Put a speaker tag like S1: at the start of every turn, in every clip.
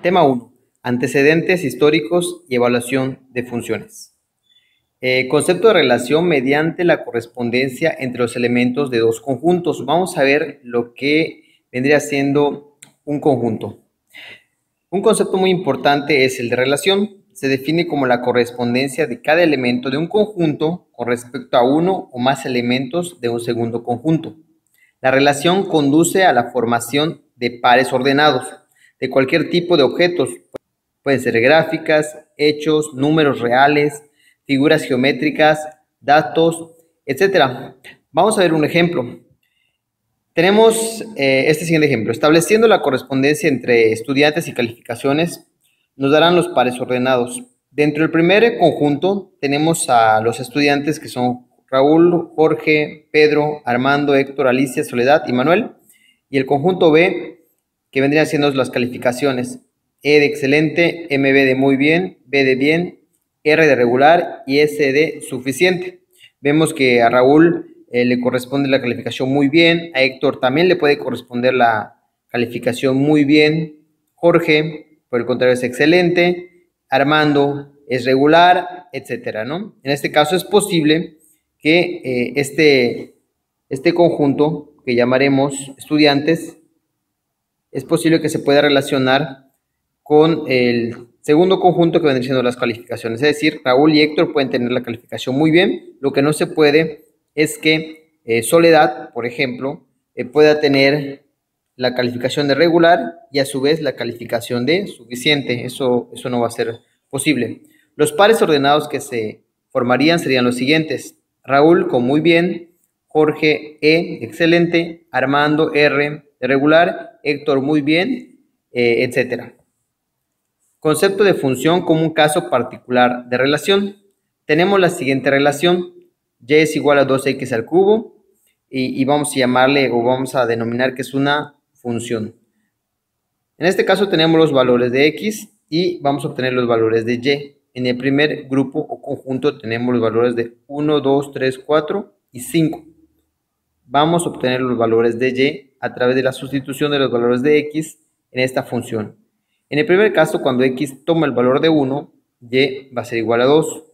S1: Tema 1. Antecedentes históricos y evaluación de funciones. Concepto de relación mediante la correspondencia entre los elementos de dos conjuntos. Vamos a ver lo que vendría siendo un conjunto. Un concepto muy importante es el de relación. Se define como la correspondencia de cada elemento de un conjunto con respecto a uno o más elementos de un segundo conjunto. La relación conduce a la formación de pares ordenados de cualquier tipo de objetos. Pueden ser gráficas, hechos, números reales, figuras geométricas, datos, etc. Vamos a ver un ejemplo. Tenemos este siguiente ejemplo. Estableciendo la correspondencia entre estudiantes y calificaciones, nos darán los pares ordenados. Dentro del primer conjunto tenemos a los estudiantes que son Raúl, Jorge, Pedro, Armando, Héctor, Alicia, Soledad y Manuel. Y el conjunto B, que vendrían siendo las calificaciones. E de excelente, MB de muy bien, B de bien, R de regular y S de suficiente. Vemos que a Raúl le corresponde la calificación muy bien, a Héctor también le puede corresponder la calificación muy bien, Jorge, por el contrario, es excelente, Armando es regular, etcétera, ¿no? En este caso es posible que este conjunto que llamaremos estudiantes, es posible que se pueda relacionar con el segundo conjunto que vendrían siendo las calificaciones. Es decir, Raúl y Héctor pueden tener la calificación muy bien. Lo que no se puede es que Soledad, por ejemplo, pueda tener la calificación de regular y a su vez la calificación de suficiente. Eso no va a ser posible. Los pares ordenados que se formarían serían los siguientes. Raúl con muy bien, Jorge E, excelente, Armando R, de regular, Héctor muy bien, etcétera. Concepto de función como un caso particular de relación. Tenemos la siguiente relación. Y es igual a 2x al cubo y vamos a llamarle o vamos a denominar que es una función. En este caso tenemos los valores de x y vamos a obtener los valores de y. En el primer grupo o conjunto tenemos los valores de 1, 2, 3, 4 y 5. Vamos a obtener los valores de y a través de la sustitución de los valores de x en esta función. En el primer caso, cuando x toma el valor de 1, y va a ser igual a 2.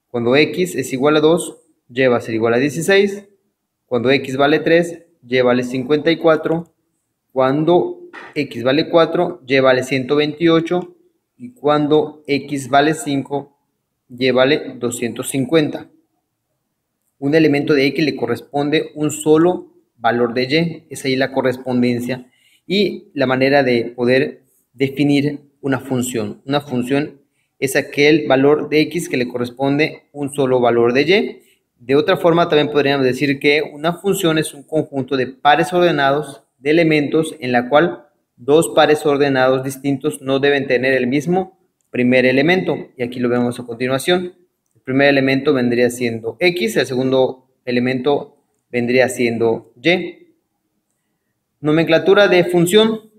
S1: Cuando x es igual a 2, y va a ser igual a 16. Cuando x vale 3, y vale 54. Cuando x vale 4, y vale 128. Y cuando x vale 5, y vale 250. Un elemento de x le corresponde un solo valor de y. Es ahí la correspondencia y la manera de poder definir una función. Una función es aquel valor de x que le corresponde un solo valor de y. De otra forma, también podríamos decir que una función es un conjunto de pares ordenados de elementos en la cual dos pares ordenados distintos no deben tener el mismo primer elemento. Y aquí lo vemos a continuación. El primer elemento vendría siendo x, el segundo elemento vendría siendo y. Nomenclatura de función.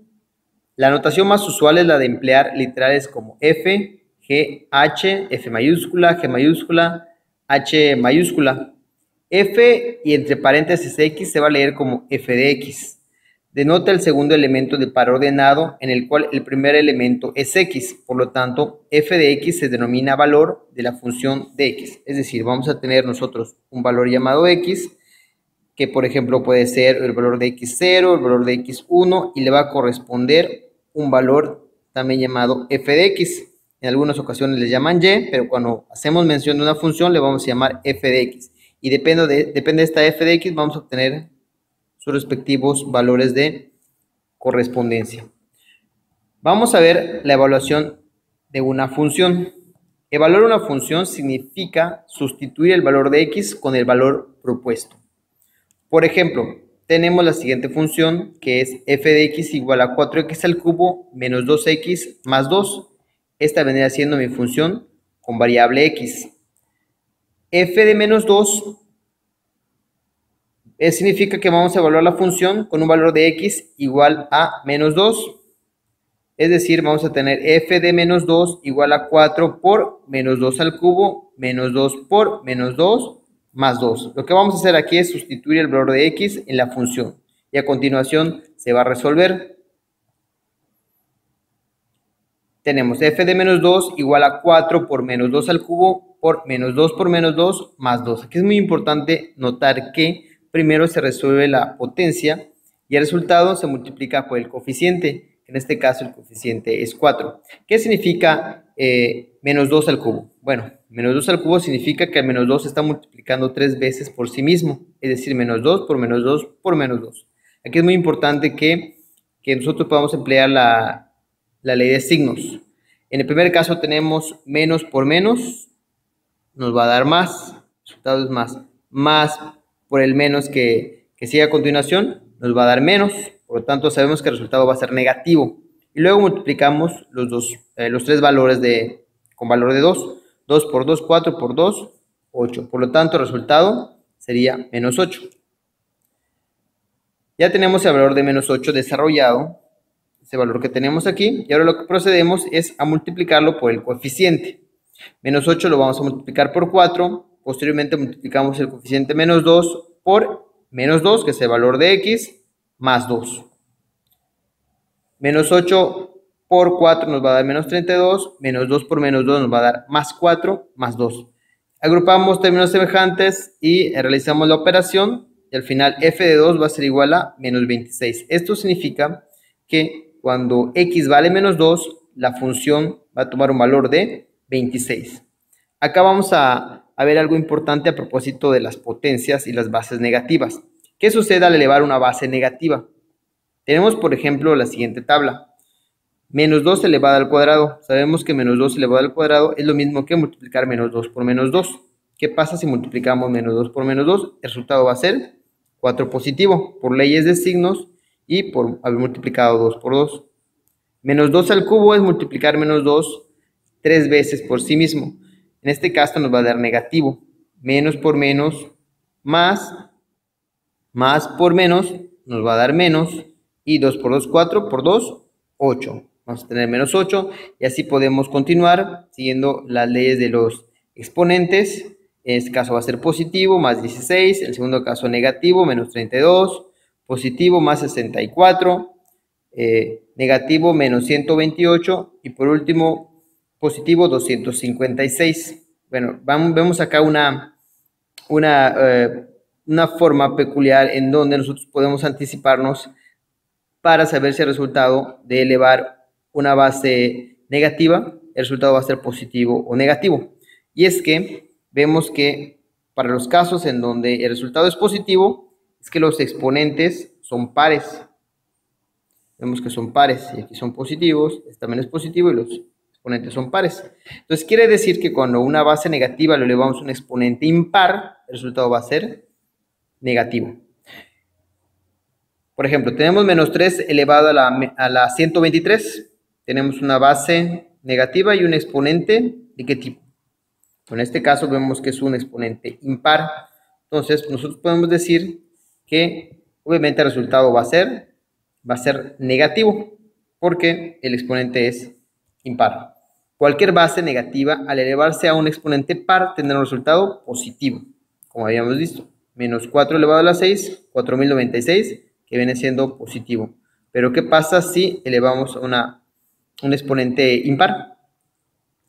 S1: La notación más usual es la de emplear literales como f, g, h, f mayúscula, g mayúscula, h mayúscula. F y entre paréntesis x se va a leer como f de x. Denota el segundo elemento del par ordenado en el cual el primer elemento es x. Por lo tanto, f de x se denomina valor de la función de x. Es decir, vamos a tener nosotros un valor llamado x, que por ejemplo puede ser el valor de x0, el valor de x1 y le va a corresponder un valor también llamado f de x. En algunas ocasiones le llaman y, pero cuando hacemos mención de una función le vamos a llamar f de x. Y depende de esta f de x vamos a obtener sus respectivos valores de correspondencia. Vamos a ver la evaluación de una función. Evaluar una función significa sustituir el valor de x con el valor propuesto. Por ejemplo, tenemos la siguiente función que es f de x igual a 4x al cubo menos 2x más 2. Esta vendría siendo mi función con variable x. F de menos 2 significa que vamos a evaluar la función con un valor de x igual a menos 2. Es decir, vamos a tener f de menos 2 igual a 4 por menos 2 al cubo menos 2 por menos 2 más 2. Lo que vamos a hacer aquí es sustituir el valor de x en la función y a continuación se va a resolver. tenemos f de menos 2 igual a 4 por menos 2 al cubo por menos 2 por menos 2 más 2. Aquí es muy importante notar que primero se resuelve la potencia y el resultado se multiplica por el coeficiente. En este caso el coeficiente es 4. ¿Qué significa menos 2 al cubo? Bueno, menos 2 al cubo significa que el menos 2 está multiplicando 3 veces por sí mismo, es decir, menos 2 por menos 2 por menos 2. Aquí es muy importante que nosotros podamos emplear la ley de signos. En el primer caso tenemos menos por menos, nos va a dar más, el resultado es más. Más por el menos que sigue a continuación, nos va a dar menos, por lo tanto sabemos que el resultado va a ser negativo. Y luego multiplicamos los tres valores con valor de 2. 2 por 2, 4 por 2, 8. Por lo tanto, el resultado sería menos 8. Ya tenemos el valor de menos 8 desarrollado, ese valor que tenemos aquí, y ahora lo que procedemos es a multiplicarlo por el coeficiente. Menos 8 lo vamos a multiplicar por 4, posteriormente multiplicamos el coeficiente menos 2 por menos 2, que es el valor de x, más 2. Menos 8 por 4 nos va a dar menos 32, menos 2 por menos 2 nos va a dar más 4, más 2. Agrupamos términos semejantes y realizamos la operación, y al final f de 2 va a ser igual a menos 26. Esto significa que cuando x vale menos 2, la función va a tomar un valor de 26. Acá vamos a ver algo importante a propósito de las potencias y las bases negativas. ¿Qué sucede al elevar una base negativa? Tenemos, por ejemplo, la siguiente tabla. Menos 2 elevado al cuadrado. Sabemos que menos 2 elevado al cuadrado es lo mismo que multiplicar menos 2 por menos 2. ¿Qué pasa si multiplicamos menos 2 por menos 2? El resultado va a ser 4 positivo, por leyes de signos y por haber multiplicado 2 por 2. Menos 2 al cubo es multiplicar menos 2 3 veces por sí mismo. En este caso nos va a dar negativo. Menos por menos, más por menos, nos va a dar menos. Y 2 por 2, 4, por 2, 8. Vamos a tener menos 8 y así podemos continuar siguiendo las leyes de los exponentes. En este caso va a ser positivo, más 16. En el segundo caso negativo, menos 32. Positivo, más 64. Negativo, menos 128. Y por último, positivo, 256. Bueno, vemos acá una forma peculiar en donde nosotros podemos anticiparnos para saber si el resultado de elevar una base negativa, el resultado va a ser positivo o negativo. Y es que vemos que para los casos en donde el resultado es positivo, es que los exponentes son pares. Vemos que son pares y aquí son positivos, este también es positivo y los exponentes son pares. Entonces quiere decir que cuando una base negativa le elevamos a un exponente impar, el resultado va a ser negativo. Por ejemplo, tenemos menos 3 elevado a la 123. Tenemos una base negativa y un exponente, ¿de qué tipo? En este caso vemos que es un exponente impar. Entonces, nosotros podemos decir que obviamente el resultado va a ser negativo, porque el exponente es impar. Cualquier base negativa, al elevarse a un exponente par, tendrá un resultado positivo, como habíamos visto. Menos 4 elevado a la 6, 4096, que viene siendo positivo. Pero ¿qué pasa si elevamos a un exponente impar?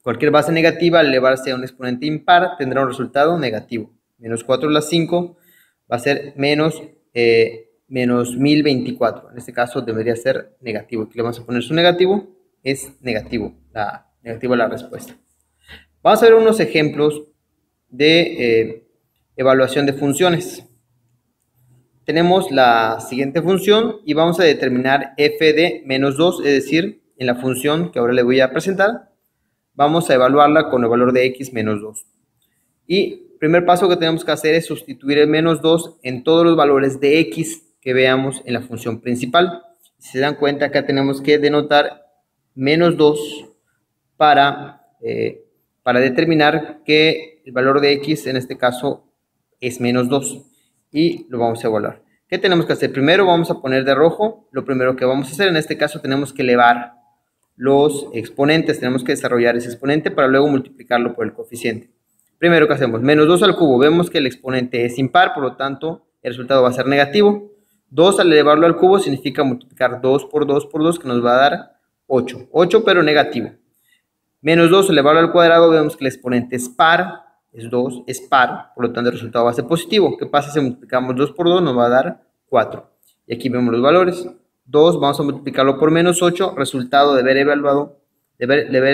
S1: Cualquier base negativa al elevarse a un exponente impar tendrá un resultado negativo. Menos 4 a la 5 va a ser menos 1024. En este caso debería ser negativo. Aquí le vamos a poner su negativo. Es negativo, la respuesta. Vamos a ver unos ejemplos de evaluación de funciones. Tenemos la siguiente función y vamos a determinar f de menos 2, es decir, en la función que ahora le voy a presentar, vamos a evaluarla con el valor de x menos 2. Y el primer paso que tenemos que hacer es sustituir el menos 2 en todos los valores de x que veamos en la función principal. Si se dan cuenta, acá tenemos que denotar menos 2 para determinar que el valor de x en este caso es menos 2. Y lo vamos a evaluar. ¿Qué tenemos que hacer? Primero vamos a poner de rojo. Lo primero que vamos a hacer en este caso tenemos que elevar los exponentes. Tenemos que desarrollar ese exponente para luego multiplicarlo por el coeficiente. Primero, ¿qué hacemos? Menos 2 al cubo. Vemos que el exponente es impar, por lo tanto el resultado va a ser negativo. 2 al elevarlo al cubo significa multiplicar 2 por 2 por 2, que nos va a dar 8. 8 pero negativo. Menos 2 elevado al cuadrado, vemos que el exponente es par, es 2, es par, por lo tanto el resultado va a ser positivo. ¿Qué pasa si multiplicamos 2 por 2? Nos va a dar 4. Y aquí vemos los valores. 2 vamos a multiplicarlo por menos 8, resultado de haber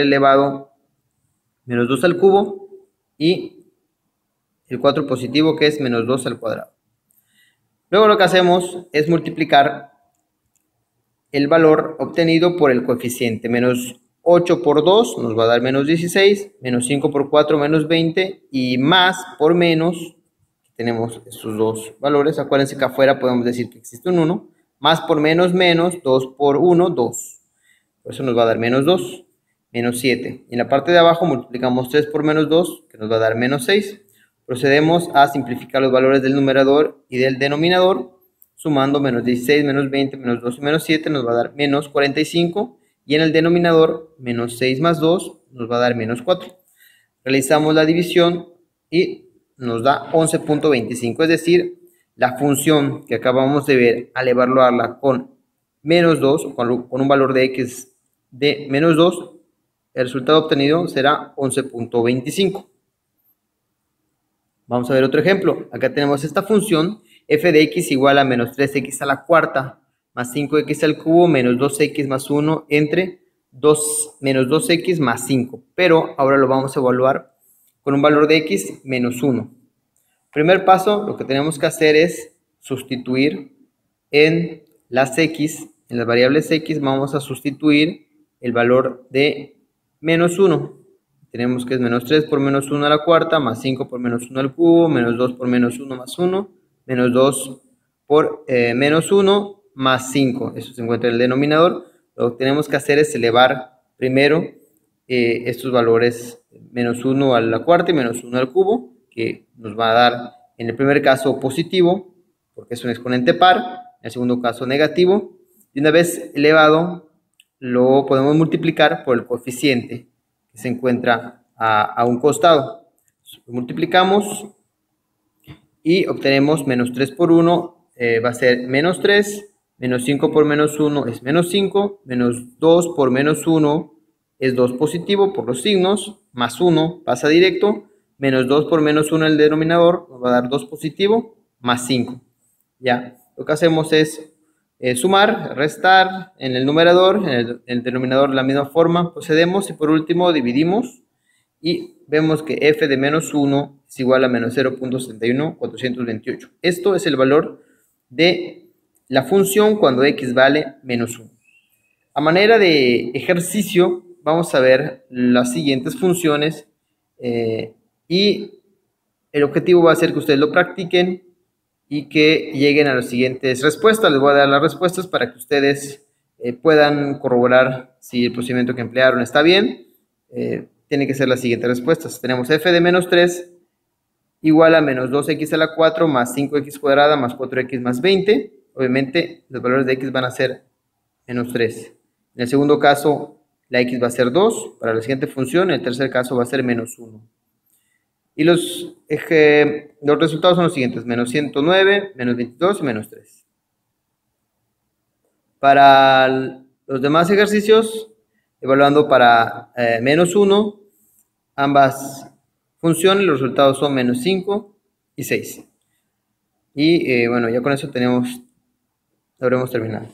S1: elevado menos 2 al cubo y el 4 positivo, que es menos 2 al cuadrado. Luego lo que hacemos es multiplicar el valor obtenido por el coeficiente. Menos 8 por 2 nos va a dar menos 16, menos 5 por 4 menos 20 y más por menos, tenemos estos dos valores. Acuérdense que afuera podemos decir que existe un 1, más por menos, 2 por 1, 2. Por eso nos va a dar menos 2, menos 7. Y en la parte de abajo multiplicamos 3 por menos 2, que nos va a dar menos 6. Procedemos a simplificar los valores del numerador y del denominador, sumando menos 16, menos 20, menos 2 y menos 7 nos va a dar menos 45. Y en el denominador, menos 6 más 2 nos va a dar menos 4. Realizamos la división y nos da 11.25, es decir, la función que acabamos de ver al evaluarla con menos 2, con un valor de x de menos 2, el resultado obtenido será 11.25. Vamos a ver otro ejemplo. Acá tenemos esta función, f de x igual a menos 3x a la cuarta más 5x al cubo menos 2x más 1 entre menos 2x más 5. Pero ahora lo vamos a evaluar con un valor de x menos 1. Primer paso, lo que tenemos que hacer es sustituir en las x, en las variables x, vamos a sustituir el valor de menos 1. Tenemos que es menos 3 por menos 1 a la cuarta, más 5 por menos 1 al cubo, menos 2 por menos 1 más 1, menos 2 por menos 1 más 5. Eso se encuentra en el denominador. Lo que tenemos que hacer es elevar primero estos valores, menos 1 a la cuarta y menos 1 al cubo, que nos va a dar en el primer caso positivo, porque es un exponente par, en el segundo caso negativo, y una vez elevado lo podemos multiplicar por el coeficiente que se encuentra a un costado. Lo multiplicamos y obtenemos menos 3 por 1, va a ser menos 3, menos 5 por menos 1 es menos 5, menos 2 por menos 1 es 2 positivo por los signos, más 1 pasa directo, menos 2 por menos 1 en el denominador nos va a dar 2 positivo, más 5. Ya, lo que hacemos es sumar, restar en el numerador, en el denominador de la misma forma procedemos y por último dividimos y vemos que f de menos 1 es igual a menos 0.71428. Esto es el valor de la función cuando x vale menos 1. A manera de ejercicio vamos a ver las siguientes funciones y el objetivo va a ser que ustedes lo practiquen y que lleguen a las siguientes respuestas. Les voy a dar las respuestas para que ustedes puedan corroborar si el procedimiento que emplearon está bien. Tienen que ser las siguientes respuestas. Tenemos f de menos 3 igual a menos 2x a la 4 más 5x cuadrada más 4x más 20. Obviamente los valores de x van a ser menos 3. En el segundo caso la x va a ser 2 para la siguiente función. En el tercer caso va a ser menos 1. Y los resultados son los siguientes: menos 109, menos 22 y menos 3. Para los demás ejercicios, evaluando para menos 1, ambas funciones, los resultados son menos 5 y 6. Y bueno, ya con eso habremos terminado.